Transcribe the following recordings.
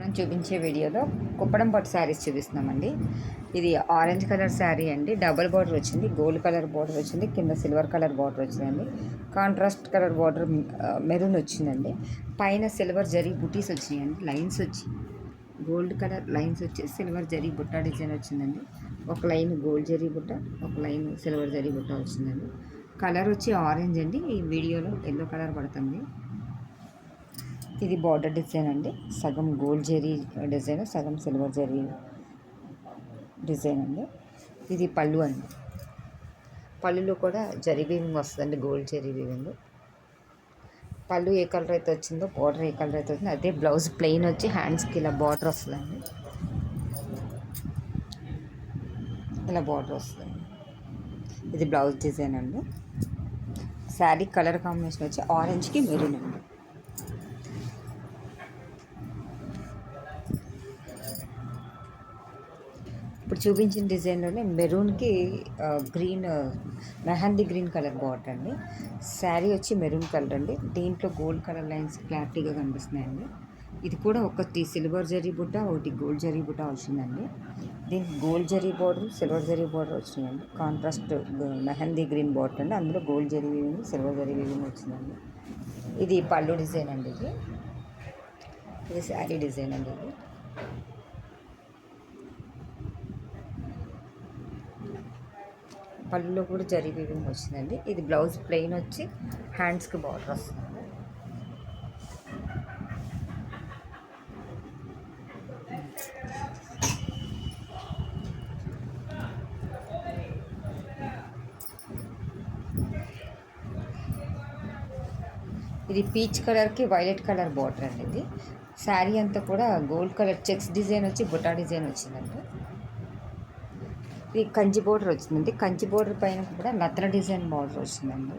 మనం చూపించే వీడియోలో కుప్పడం పట్టు శారీస్ చూపిస్తున్నామండి. ఇది ఆరెంజ్ కలర్ శారీ అండి. డబుల్ బార్డర్ వచ్చింది, గోల్డ్ కలర్ బార్డర్ వచ్చింది, కింద సిల్వర్ కలర్ బార్డర్ వచ్చిందండి. కాంట్రాస్ట్ కలర్ బార్డర్ మెరూన్ వచ్చిందండి. పైన సిల్వర్ జరీ బుటీస్ వచ్చినాయండి. లైన్స్ వచ్చి గోల్డ్ కలర్ లైన్స్ వచ్చి సిల్వర్ జరీ బుట్ట డిజైన్ వచ్చిందండి. ఒక లైన్ గోల్డ్ జరీ బుట్ట, ఒక లైన్ సిల్వర్ జరీ బుట్ట వచ్చిందండి. కలర్ వచ్చి ఆరెంజ్ అండి. ఈ వీడియోలో ఎల్లో కలర్ పడుతుంది. ఇది బార్డర్ డిజైన్ అండి. సగం గోల్డ్ జరీ డిజైన్, సగం సిల్వర్ జరీ డిజైన్ అండి. ఇది పళ్ళు అండి. పళ్ళులో కూడా జరీ వీవింగ్ వస్తుందండి, గోల్డ్ జరీ వీవింగ్. పళ్ళు ఏ కలర్ అయితే వచ్చిందో, బార్డర్ ఏ కలర్ అయితే వచ్చిందో అదే బ్లౌజ్ ప్లెయిన్ వచ్చి హ్యాండ్స్కి ఇలా బార్డర్ వస్తుందండి. ఇలా బార్డర్ వస్తుంది. ఇది బ్లౌజ్ డిజైన్ అండి. శారీ కలర్ కాంబినేషన్ వచ్చి ఆరెంజ్కి మెరూన్ అండి. ఇప్పుడు చూపించిన డిజైన్లోనే మెరూన్కి green mehendi green colour border అండి. శారీ వచ్చి మెరూన్ కలర్ అండి. దీంట్లో గోల్డ్ కలర్ లైన్స్ క్లారిటీగా కనిపిస్తున్నాయండి. ఇది కూడా ఒకటి సిల్వర్ జరీ బుట్ట, ఒకటి గోల్డ్ జరీ బుట్ట వచ్చిందండి. దీనికి gold zari border, silver zari border వచ్చినాయండి. కాంట్రాస్ట్ మెహందీ గ్రీన్ బార్డర్ అండి. అందులో gold zari weaving, silver zari weaving వచ్చిందండి. ఇది పళ్ళు డిజైన్ అండి. ఇది శారీ డిజైన్ అండి. ఇది పళ్ళులో కూడా జరీ వీవింగ్ వచ్చిందండి. ఇది బ్లౌజ్ ప్లెయిన్ వచ్చి హ్యాండ్స్కి బార్డర్ వస్తుంది. ఇది పీచ్ కలర్కి వైలెట్ కలర్ బార్డర్ అండి. ఇది శారీ అంతా కూడా గోల్డ్ కలర్ చెక్స్ డిజైన్ వచ్చి బుటా డిజైన్ వచ్చిందండి. ఇది కంచి బోర్డర్ వచ్చిందండి. కంచి బోర్డర్ పైన కూడా లత్ర డిజైన్ బార్డర్ వచ్చిందండి.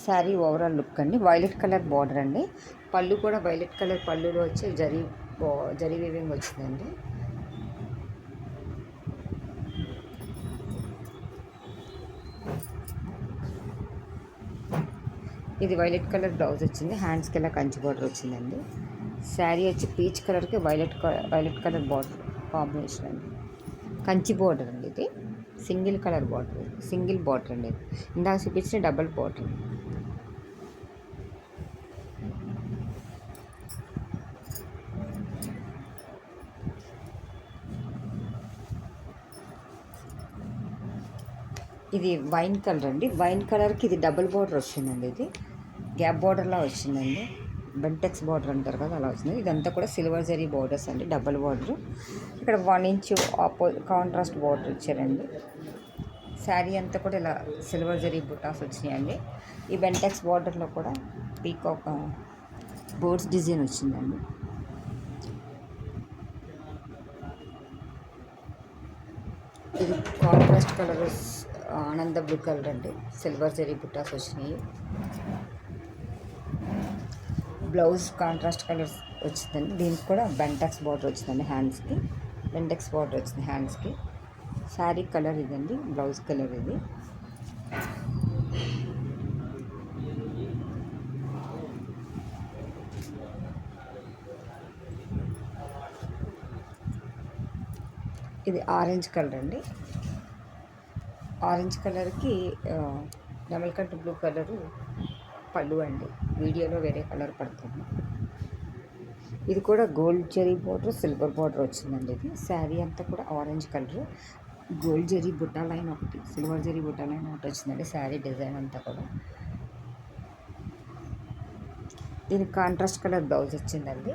శారీ ఓవరాల్ లుక్ అండి. వైలెట్ కలర్ బార్డర్ అండి. పళ్ళు కూడా వైలెట్ కలర్ పళ్ళులో వచ్చి జరీ వీవింగ్ వచ్చిందండి. ఇది వైలెట్ కలర్ బ్లౌజ్ వచ్చింది. హ్యాండ్స్కి ఇలా కంచి బార్డర్ వచ్చిందండి. శారీ వచ్చి పీచ్ కలర్కి వైలెట్ కలర్ బార్డర్ కాంబినేషన్ అండి. కంచి బార్డర్ అండి. ఇది single colour border, single border అండి. ఇందాక చూపించిన డబల్ బార్డర్. ఇది వైన్ కలర్ అండి. వైన్ కలర్కి ఇది డబుల్ బార్డర్ వచ్చిందండి. ఇది గ్యాప్ బార్డర్లా వచ్చిందండి. బెంటెక్స్ బార్డర్ అంటారు కదా, అలా వచ్చింది. ఇదంతా కూడా సిల్వర్ జరీ బార్డర్స్ అండి, డబుల్ బార్డర్. ఇక్కడ 1 ఇంచ్ కాంట్రాస్ట్ బార్డర్ ఇచ్చారండి. శారీ అంతా కూడా ఇలా సిల్వర్ జరీ బుటాస్ వచ్చినాయండి. ఈ బెంటెక్స్ బార్డర్లో కూడా పీకాక్ బోర్డ్స్ డిజైన్ వచ్చిందండి. ఇది కాంట్రాస్ట్ కలర్ ఆనంద బ్లూ కలర్ అండి. సిల్వర్ జరీ బుటాస్ వచ్చినాయి. బ్లౌజ్ కాంట్రాస్ట్ కలర్స్ వచ్చిందండి. దీనికి కూడా బెంటెక్స్ బార్డర్ వచ్చిందండి. హ్యాండ్స్కి బెంటెక్స్ బార్డర్ వచ్చింది హ్యాండ్స్కి. శారీ కలర్ ఇదండి, బ్లౌజ్ కలర్ ఇది. ఇది ఆరెంజ్ కలర్ అండి. ఆరెంజ్ కలర్కి నెమలికంఠ బ్లూ కలరు పళ్ళు అండి. వీడియోలో వేరే కలర్ పడుతుంది. ఇది కూడా gold zari border, silver border వచ్చిందండి. ఇది శారీ అంతా కూడా ఆరెంజ్ కలర్, గోల్డ్ జరీ బుట్ట లైన్ ఒకటి, సిల్వర్ జరీ బుట్ట లైన్ ఒకటి వచ్చిందండి. శారీ డిజైన్ అంతా కూడా. దీనికి కాంట్రాస్ట్ కలర్ బ్లౌజ్ వచ్చిందండి.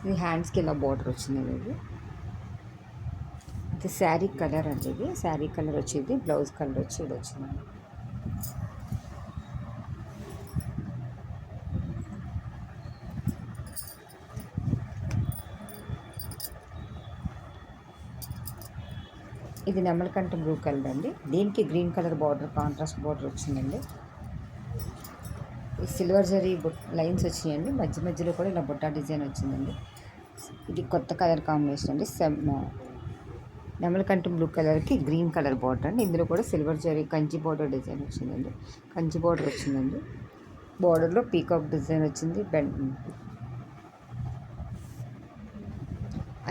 ఇది హ్యాండ్స్కి ఇలా బార్డర్ వచ్చిందండి. ఇది శారీ కలర్ అండి. ఇది శారీ కలర్ వచ్చేది, బ్లౌజ్ కలర్ వచ్చి ఇది వచ్చిందండి. ఇది నెమలికంఠ బ్లూ కలర్ అండి. దీనికి green colour border, contrast border వచ్చిందండి. సిల్వర్ జరీ లైన్స్ వచ్చినాయండి. మధ్య మధ్యలో కూడా ఇలా బుట్టా డిజైన్ వచ్చిందండి. ఇది కొత్త కలర్ కాంబినేషన్ అండి. నెమలికంఠ బ్లూ కలర్కి గ్రీన్ కలర్ బార్డర్ అండి. ఇందులో కూడా silver zari Kanchi border design వచ్చిందండి. కంచి బార్డర్ వచ్చిందండి. బార్డర్లో పీకాక్ డిజైన్ వచ్చింది.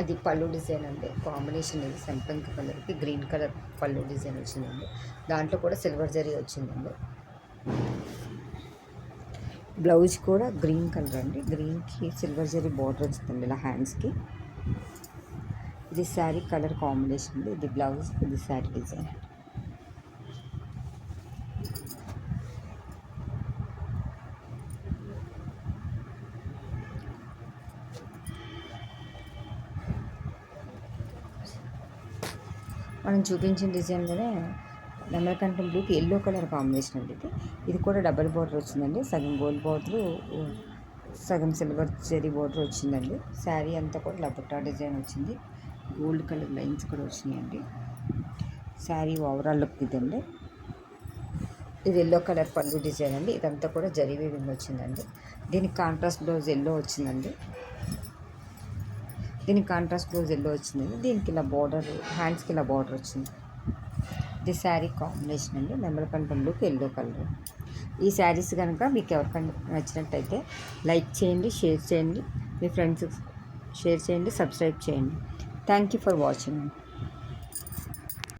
అది పళ్ళు డిజైన్ అండి. కాంబినేషన్ ఇది సంపంగి కలర్కి గ్రీన్ కలర్ పళ్ళు డిజైన్ వచ్చిందండి. దాంట్లో కూడా సిల్వర్ జరీ వచ్చిందండి. బ్లౌజ్ కూడా గ్రీన్ కలర్ అండి. గ్రీన్కి సిల్వర్ జరీ బార్డర్ వచ్చిందండి ఇలా హ్యాండ్స్కి. ఇది శారీ కలర్ కాంబినేషన్ అండి. ఇది బ్లౌజ్, ఇది శారీ డిజైన్. మనం చూపించిన డిజైన్లోనే నెమలకంఠం బ్లూకి ఎల్లో కలర్ కాంబినేషన్ అండి. ఇది కూడా డబల్ బార్డర్ వచ్చిందండి. సగం గోల్డ్ బార్డరు, సగం సిల్వర్ జరీ బార్డర్ వచ్చిందండి. శారీ అంతా కూడా లబుట్టా డిజైన్ వచ్చింది. గోల్డ్ కలర్ లైన్స్ కూడా వచ్చినాయండి. శారీ ఓవరాల్ లుక్ ఇదండి. ఇది ఎల్లో కలర్ పళ్ళు డిజైన్ అండి. ఇదంతా కూడా జరీ వీవింగ్ వచ్చిందండి. దీనికి కాంట్రాస్ట్ బ్లౌజ్ ఎల్లో వచ్చిందండి. దీనికి కాంట్రాస్ట్ బ్లౌజ్ ఎల్లో వచ్చిందండి. దీనికి ఇలా బార్డర్, హ్యాండ్స్కి ఇలా బార్డర్ వచ్చింది. ఇది శారీ కాంబినేషన్ అండి. నెమలకంఠం బ్లూకి ఎల్లో కలర్. ఈ శారీస్ కనుక మీకు ఎవరికైనా నచ్చినట్టయితే లైక్ చేయండి, షేర్ చేయండి, మీ ఫ్రెండ్స్కి షేర్ చేయండి, సబ్స్క్రైబ్ చేయండి. Thank you for watching.